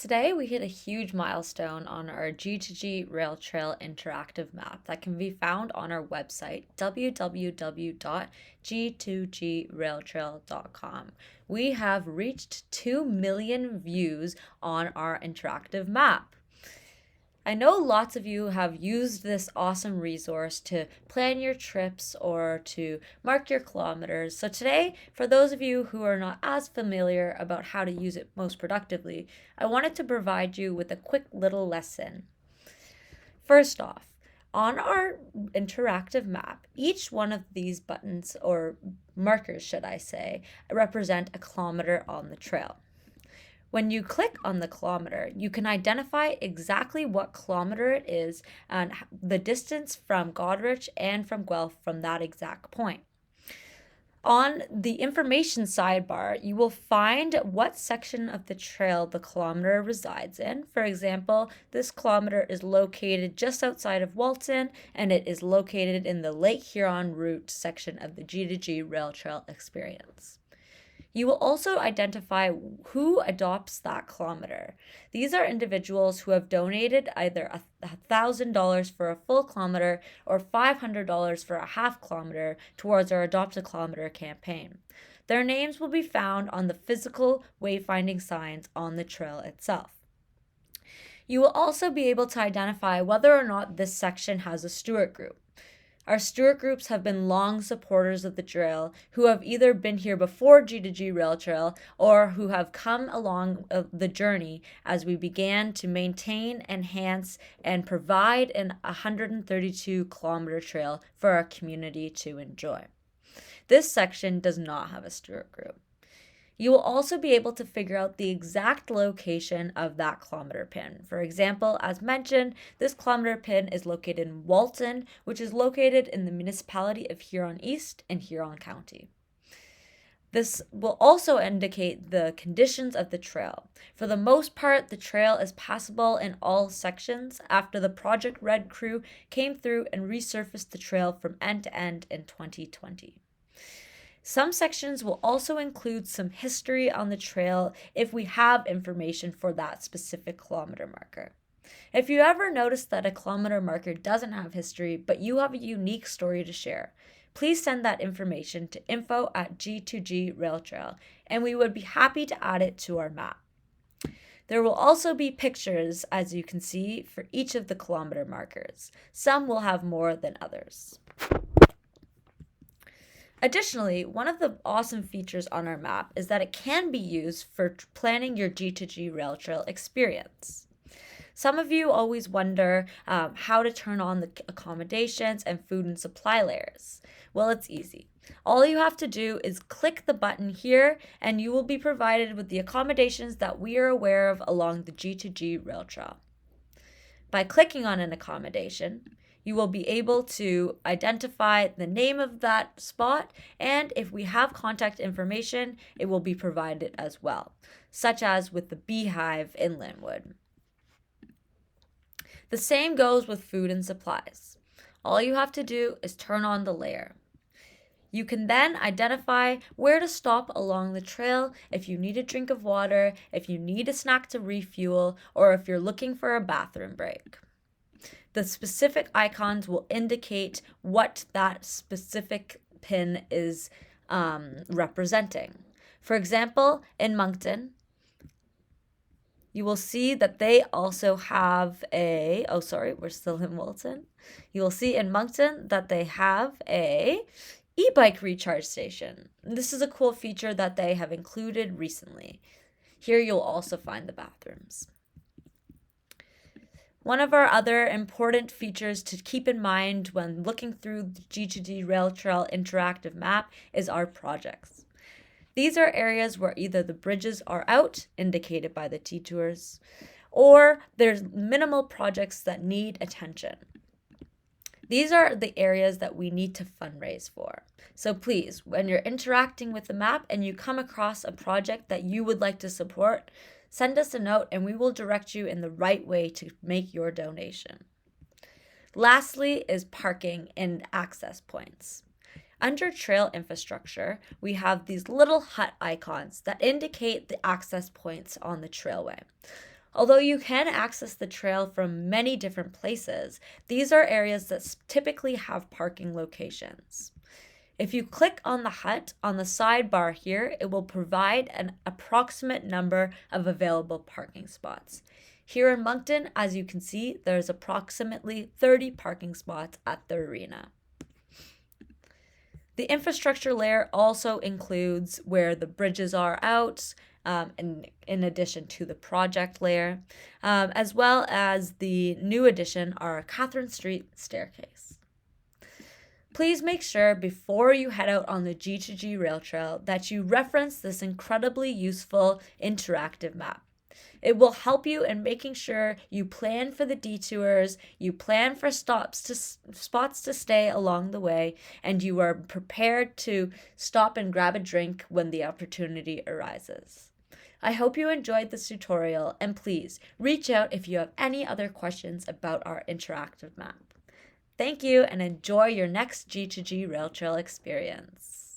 Today, we hit a huge milestone on our G2G Rail Trail Interactive Map that can be found on our website, www.g2grailtrail.com. We have reached 2 million views on our interactive map. I know lots of you have used this awesome resource to plan your trips or to mark your kilometers. So today, for those of you who are not as familiar about how to use it most productively, I wanted to provide you with a quick little lesson. First off, on our interactive map, each one of these buttons, or markers should I say, represent a kilometer on the trail. When you click on the kilometer, you can identify exactly what kilometer it is and the distance from Goderich and from Guelph from that exact point. On the information sidebar, you will find what section of the trail the kilometer resides in. For example, this kilometer is located just outside of Walton, and it is located in the Lake Huron route section of the G2G Rail Trail experience. You will also identify who adopts that kilometer. These are individuals who have donated either $1,000 for a full kilometer or $500 for a half kilometer towards our Adopt a Kilometer campaign. Their names will be found on the physical wayfinding signs on the trail itself. You will also be able to identify whether or not this section has a steward group. Our steward groups have been long supporters of the trail who have either been here before G2G Rail Trail or who have come along the journey as we began to maintain, enhance, and provide an 132-kilometer trail for our community to enjoy. This section does not have a steward group. You will also be able to figure out the exact location of that kilometer pin. For example, as mentioned, this kilometer pin is located in Walton, which is located in the municipality of Huron East in Huron County. This will also indicate the conditions of the trail. For the most part, the trail is passable in all sections after the Project Red crew came through and resurfaced the trail from end to end in 2020. Some sections will also include some history on the trail if we have information for that specific kilometer marker. If you ever notice that a kilometer marker doesn't have history, but you have a unique story to share, please send that information to info@G2G Rail Trail, and we would be happy to add it to our map. There will also be pictures, as you can see, for each of the kilometer markers. Some will have more than others. Additionally, one of the awesome features on our map is that it can be used for planning your G2G Rail Trail experience. Some of you always wonder how to turn on the accommodations and food and supply layers. Well, it's easy. All you have to do is click the button here and you will be provided with the accommodations that we are aware of along the G2G Rail Trail. By clicking on an accommodation, you will be able to identify the name of that spot, and if we have contact information, it will be provided as well, such as with the Beehive in Linwood. The same goes with food and supplies. All you have to do is turn on the layer. You can then identify where to stop along the trail if you need a drink of water, if you need a snack to refuel, or if you're looking for a bathroom break. The specific icons will indicate what that specific pin is representing. For example, in Moncton, you will see that they also have we're still in Walton. You will see in Moncton that they have a e-bike recharge station. This is a cool feature that they have included recently. Here you'll also find the bathrooms. One of our other important features to keep in mind when looking through the G2G Rail Trail Interactive Map is our projects. These are areas where either the bridges are out, indicated by the T-tours, or there's minimal projects that need attention. These are the areas that we need to fundraise for. So please, when you're interacting with the map and you come across a project that you would like to support, send us a note and we will direct you in the right way to make your donation. Lastly is parking and access points. Under trail infrastructure, we have these little hut icons that indicate the access points on the trailway. Although you can access the trail from many different places, these are areas that typically have parking locations. If you click on the hut on the sidebar here, it will provide an approximate number of available parking spots. Here in Moncton, as you can see, there's approximately 30 parking spots at the arena. The infrastructure layer also includes where the bridges are out, in addition to the project layer, as well as the new addition, our Catherine Street staircase. Please make sure before you head out on the G2G Rail Trail that you reference this incredibly useful interactive map. It will help you in making sure you plan for the detours, you plan for spots to stay along the way, and you are prepared to stop and grab a drink when the opportunity arises. I hope you enjoyed this tutorial, and please reach out if you have any other questions about our interactive map. Thank you, and enjoy your next G2G Rail Trail experience.